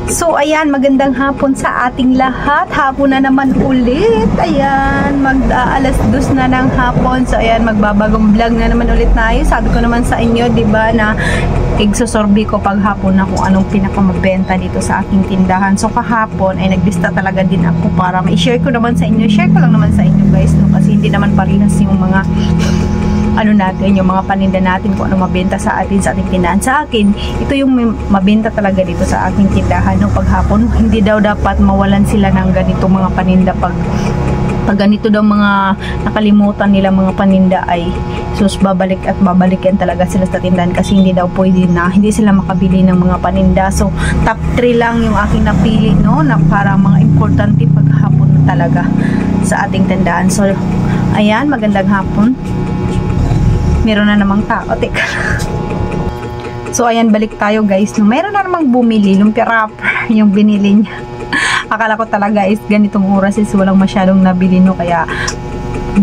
So ayan, magandang hapon sa ating lahat. Hapon na naman ulit. Ayan, alas 2 na ng hapon. So ayan, magbabagong vlog na naman ulit tayo. Sabi ko naman sa inyo, 'di ba, na igsosorbi ko pag hapon na kung anong pinakamabenta dito sa aking tindahan. So kahapon ay naglista talaga din ako para ma-share ko naman sa inyo. Share ko lang naman sa inyo, guys, no, kasi hindi naman parehas yung mga natin, yung mga paninda natin, kung ano mabenta sa atin sa ating tindahan. Sa akin, ito yung mabenta talaga dito sa aking tindahan. No, paghapon, hindi daw dapat mawalan sila ng ganito mga paninda pag ganito daw mga nakalimutan nila mga paninda ay sus babalik at babalikan talaga sila sa tindahan kasi hindi daw pwede na hindi sila makabili ng mga paninda. So top 3 lang yung aking napili, no, na para mga importante paghapon talaga sa ating tindahan. So ayan, magandang hapon. Meron na namang tao. Teka. So, ayan, balik tayo, guys. No, meron na namang bumili. Lumpia wrapper yung binili niya. Akala ko talaga is ganitong oras is walang masyadong nabili, no? Kaya,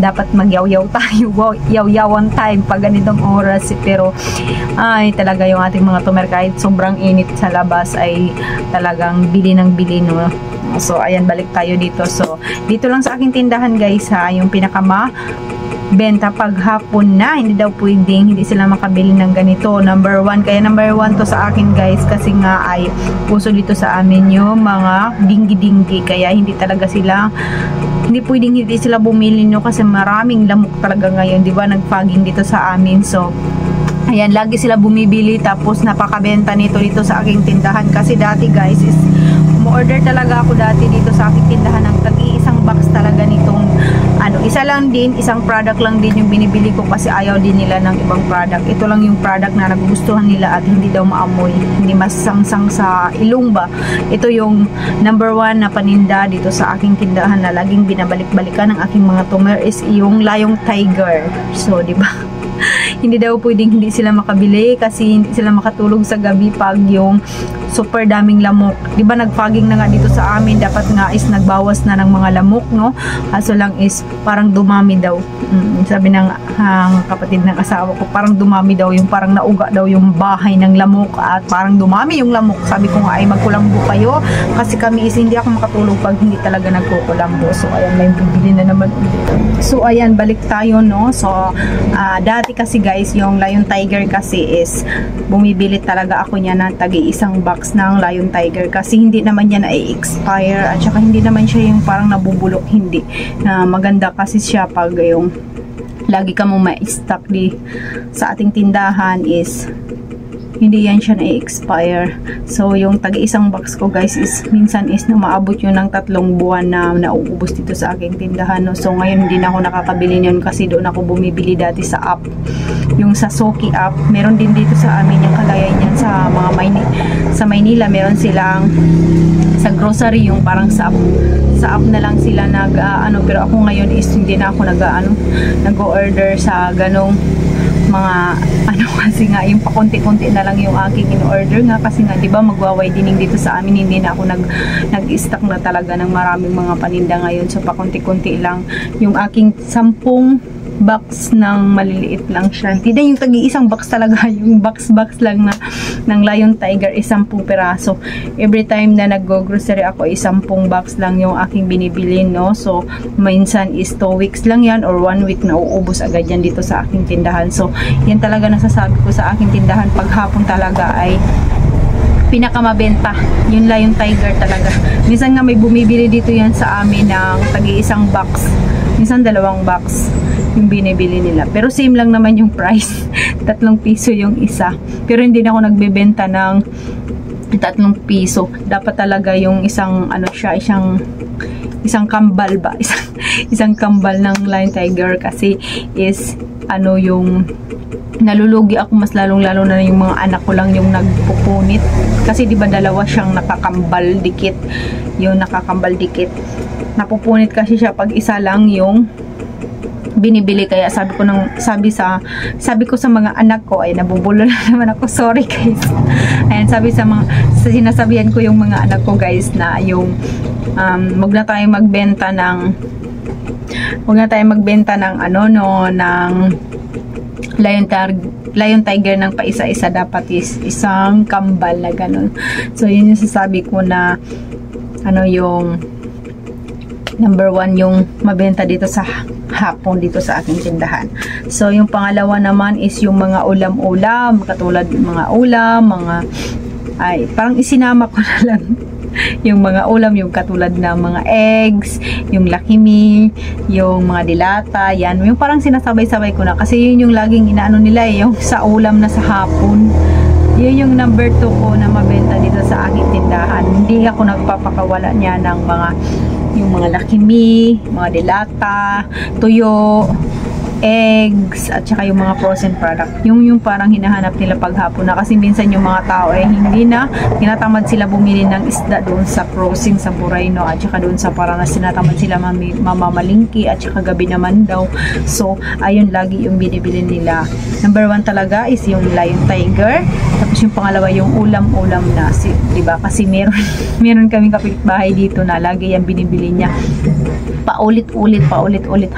dapat magyaw-yaw tayo. Yaw-yawan time pag ganitong oras. Pero, ay, talaga yung ating mga tumer kahit sobrang init sa labas ay talagang bili ng bili, no? So, ayan, balik tayo dito. So, dito lang sa aking tindahan, guys, ha, yung benta paghapon na, hindi daw pwedeng hindi sila makabili ng ganito. Number 1, kaya number 1 to sa akin, guys, kasi nga ay puso dito sa amin yung mga dinggi-dinggi, kaya hindi pwedeng hindi sila bumili, no, kasi maraming lamok talaga ngayon, di ba, nagfaging dito sa amin. So ayan, lagi sila bumibili, tapos napakabenta nito dito sa aking tindahan. Kasi dati, guys, is umorder talaga ako dati dito sa aking tindahan ng tag-iisang box talaga nitong isang product lang din yung binibili ko kasi ayaw din nila ng ibang product. Ito lang yung product na nagugustuhan nila at hindi daw maamoy, hindi masangsang sa ilong ba. Ito yung number 1 na paninda dito sa aking tindahan na laging binabalik-balikan ng aking mga tumer is yung layong tiger. So, di ba? Hindi daw pwedeng hindi sila makabili kasi hindi sila makatulog sa gabi pag yung super daming lamok. Di ba, nagfogging na nga dito sa amin, dapat nga is nagbawas na ng mga lamok, no? Kaso lang is parang dumami daw. Sabi ng kapatid ng asawa ko, parang dumami daw yung parang nauga daw yung bahay ng lamok at parang dumami yung lamok. Sabi ko nga ay magkulambo kayo kasi kami is hindi ako makatulog pag hindi talaga nagkukulambo. So ayan, may bibili na naman. So ayan, balik tayo, no? So dati kasi, guys, yung Lion Tiger kasi is bumibili talaga ako niya ng tagi-isang box ng Lion Tiger kasi hindi naman yan na-expire at saka hindi naman siya yung parang nabubulok, hindi. Maganda kasi siya pag yung lagi ka mo ma-stock sa ating tindahan is hindi yan siya na-expire. So yung tagi-isang box ko, guys, is minsan is na maabot yun ng 3 buwan na nauubos dito sa aking tindahan, no? So ngayon hindi na ako nakakabili niyon kasi doon ako bumibili dati sa app, yung sa Soki app. Meron din dito sa amin yung kalayan niyan sa mga sa Maynila. Meron silang sa grocery yung parang sa app na lang sila pero ako ngayon is hindi na ako nag-order sa ganong mga kasi nga yung pakunti-kunti na lang yung aking in-order nga kasi nga, di ba, magwa-widening dito sa amin, hindi na ako nag-stock na talaga ng maraming mga paninda ngayon. So pakunti-kunti lang yung aking 10 box ng maliliit lang siya. Hindi na yung tagi-isang box talaga, yung box lang na ng Lion Tiger is 10 peraso. Every time na nag-grocery ako is 10 box lang yung aking binibili, no? So minsan is 2 weeks lang yan or 1 week na uubos agad yan dito sa aking tindahan. So yan talaga nasasabi ko sa aking tindahan, paghapon talaga ay pinakamabenta yung Lion Tiger talaga. Minsan nga may bumibili dito yan sa amin ng tagi-isang box, minsan 2 box yung binibili nila, pero same lang naman yung price. 3 piso yung isa, pero hindi na ako nagbebenta ng 3 piso. Dapat talaga yung isang isang kambal ba, isang kambal ng Lion Tiger kasi is yung nalulugi ako mas lalong-lalo na yung mga anak ko lang yung nagpupunit kasi di ba 2 siyang nakakambal dikit, yung nakakambal dikit, napupunit kasi siya pag isa lang yung binibili. Kaya sabi ko sa mga anak ko, ay nabubulo na naman ako, sorry guys. Ayan, sinasabihan ko yung mga anak ko, guys, na yung wag na tayong magbenta ng lion tiger ng paisa-isa, dapat is isang kambal na ganun. So yun yung sasabi ko na ano yung number 1 yung mabenta dito sa hapon dito sa aking tindahan. So yung pangalawa naman is yung mga ulam-ulam, katulad mga ulam, mga ay parang isinama ko na lang yung mga ulam, yung katulad ng mga eggs, yung lakimi, yung mga dilata, yan. Yung parang sinasabay-sabay ko na kasi yun yung laging inaano nila yung sa ulam na sa hapon. Yun yung number 2 ko na mabenta dito sa aking tindahan. Hindi ako nagpapakawala niya ng mga yung mga lakimi, mga dilata, tuyo, eggs, at saka yung mga frozen product. Yung parang hinahanap nila paghapon na, kasi minsan yung mga tao hindi na, tinatamad sila bumili ng isda doon sa crossing sa Burayno, at saka doon sa Paranas tinatamad sila mamamalingki, at saka gabi naman daw. So ayun, lagi yung binibili nila. Number 1 talaga is yung lion tiger, tapos yung pangalawa yung ulam-ulam na, diba? Kasi meron kaming kapitbahay dito na lagi yung binibili niya paulit-ulit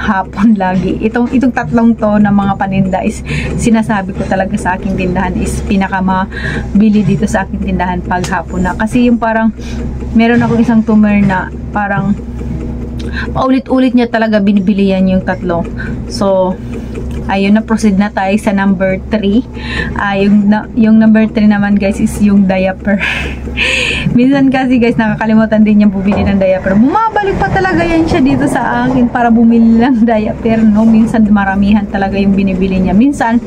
hapon lagi. Itong tatlong to na mga paninda is sinasabi ko talaga sa aking tindahan is pinakamabili dito sa aking tindahan pag hapon na. Kasi yung parang meron akong isang tumer na parang paulit-ulit niya talaga binibili yan yung tatlo. So ayun, na proceed na tayo sa number 3. Yung number 3 naman guys is yung diaper. Minsan kasi guys nakakalimutan din niya bumili ng diaper. Bumabalik pa talaga yan siya dito sa akin para bumili ng diaper, no? Minsan maramihan talaga yung binibili niya. Minsan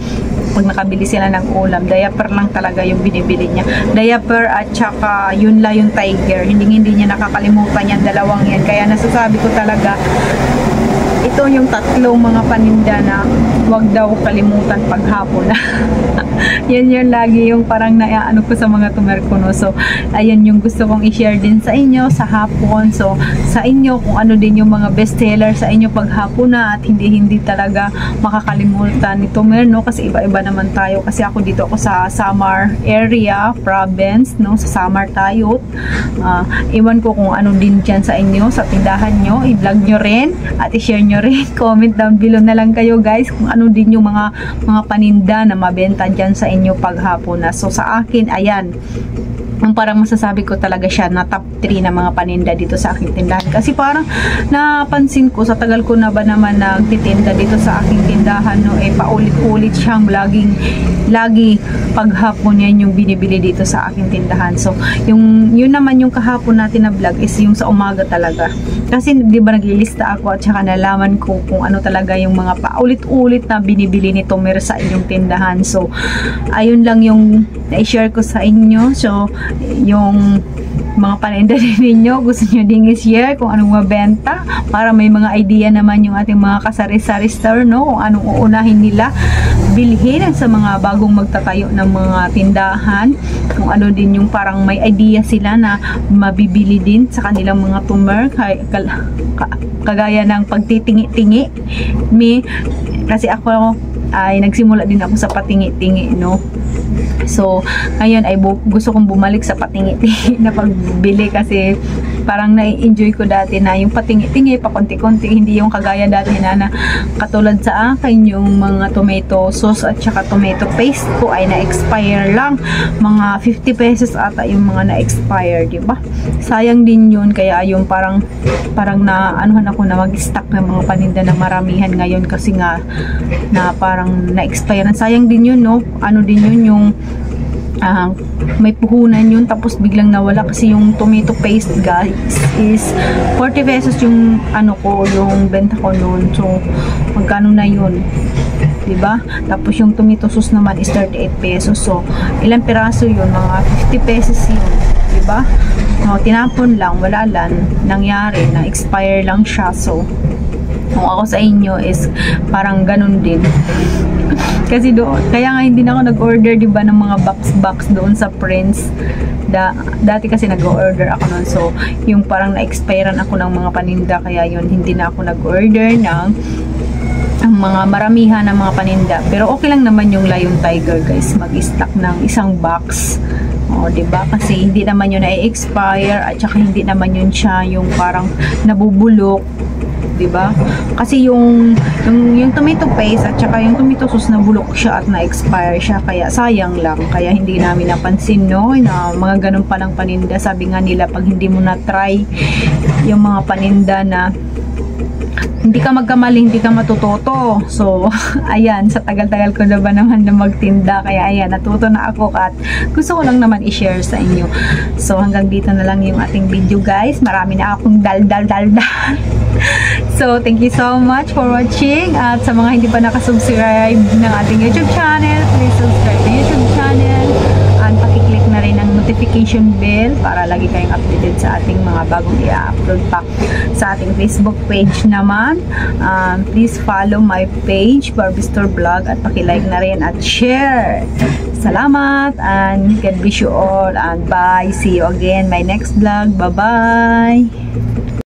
pag nakabili sila ng ulam, diaper lang talaga yung binibili niya. Diaper at saka yun la yung tiger. Hindi niya nakakalimutan yan, dalawang yan. Kaya nasasabi ko talaga ito yung tatlong mga paninda na wag daw kalimutan paghapon. Yan lagi yung parang naaano ko sa mga tumer ko, no? So ayun yung gusto kong i-share din sa inyo sa hapon. So sa inyo kung ano din yung mga best seller sa inyo paghapon na, at hindi talaga makakalimutan ni tumer, no? Kasi iba-iba naman tayo. Kasi ako dito ako sa Samar area, province, no? Sa Samar tayo. Iwan ko kung ano din dyan sa inyo, sa tindahan nyo. I-vlog nyo rin at i-share nyo rin. Comment down below na lang kayo guys kung ano din yung mga paninda na mabenta dyan sa inyo paghapon na. So sa akin, ayan, yung parang masasabi ko talaga siya na top 3 na mga paninda dito sa aking tindahan. Kasi parang napansin ko sa tagal ko na ba naman nagtitinda dito sa aking tindahan, no, paulit-ulit siyang lagi paghapon yan yung binibili dito sa aking tindahan. So yun naman yung kahapon natin na vlog is yung sa umaga talaga. Kasi di ba naglilista ako at saka nalaman ko kung ano talaga yung mga paulit-ulit na binibili ni Tomer sa inyong tindahan. So ayun lang yung na-share ko sa inyo. So yung mga paninda din ninyo, gusto nyo ding i-share kung anong mabenta para may mga idea naman yung ating mga kasari-sari store, no? Kung anong uunahin nila bilhin sa mga bagong magtatayo ng mga tindahan, kung ano din yung parang may idea sila na mabibili din sa kanilang mga tumer, kagaya ng pagtitingi-tingi. Kasi ako ay nagsimula din ako sa patingi-tingi, no? So ngayon ay gusto kong bumalik sa patingi-tingi na pagbili, kasi parang na-enjoy ko dati na yung patingi-tingi pa konti-konti, hindi yung kagaya dati na katulad sa akin yung mga tomato sauce at saka tomato paste ko ay na-expire lang, mga 50 pesos ata yung mga na-expire, di ba? Sayang din yun, kaya yung parang na anuhan ako na mag-stock ng mga paninda na maramihan ngayon, kasi nga na parang na-expire. Sayang din yun, no? Ano din yun yung may puhunan yun tapos biglang nawala, kasi yung tomato paste guys is 40 pesos yung ano ko, yung benta ko noon. So magkano na yun, diba? Tapos yung tomato sauce naman is 38 pesos. So ilang piraso yun? Mga 50 pesos yun, diba? No, tinapon lang, wala lang nangyari, na expire lang siya. So kung ako sa inyo is parang ganun din. Kasi doon, kaya nga hindi na ako nag-order, diba, ng mga box doon sa Prince. Dati kasi nag-order ako noon. So yung parang na-expirean ako ng mga paninda, kaya yun, hindi na ako nag-order ng mga maramihan ng mga paninda. Pero okay lang naman yung Lion Tiger guys, mag-stock ng isang box. O, diba? Kasi hindi naman yun na-expire at saka hindi naman yun siya yung parang nabubulok. Diba? Kasi yung tomato paste at saka yung tomato sauce nabulok siya at na-expire siya, kaya sayang lang, kaya hindi namin napansin, no, na mga ganun palang paninda. Sabi nga nila, pag hindi mo na try yung mga paninda na hindi ka magkamali, hindi ka matututo. So, ayan, sa tagal-tagal ko na ba naman na magtinda, kaya ayan, natuto na ako at gusto ko lang naman i-share sa inyo. So, hanggang dito na lang yung ating video, guys. Marami na akong dal. So, thank you so much for watching. At sa mga hindi pa nakasubscribe ng ating YouTube channel, please subscribe to YouTube channel. And pakiclick na rin ang notification bell para lagi kayong updated sa ating mga bagong i-upload pa. Sa ating Facebook page naman, please follow my page, Barbie Store Vlog, at pakilike na rin at share. Salamat and God bless you all and bye. See you again my next vlog. Bye-bye.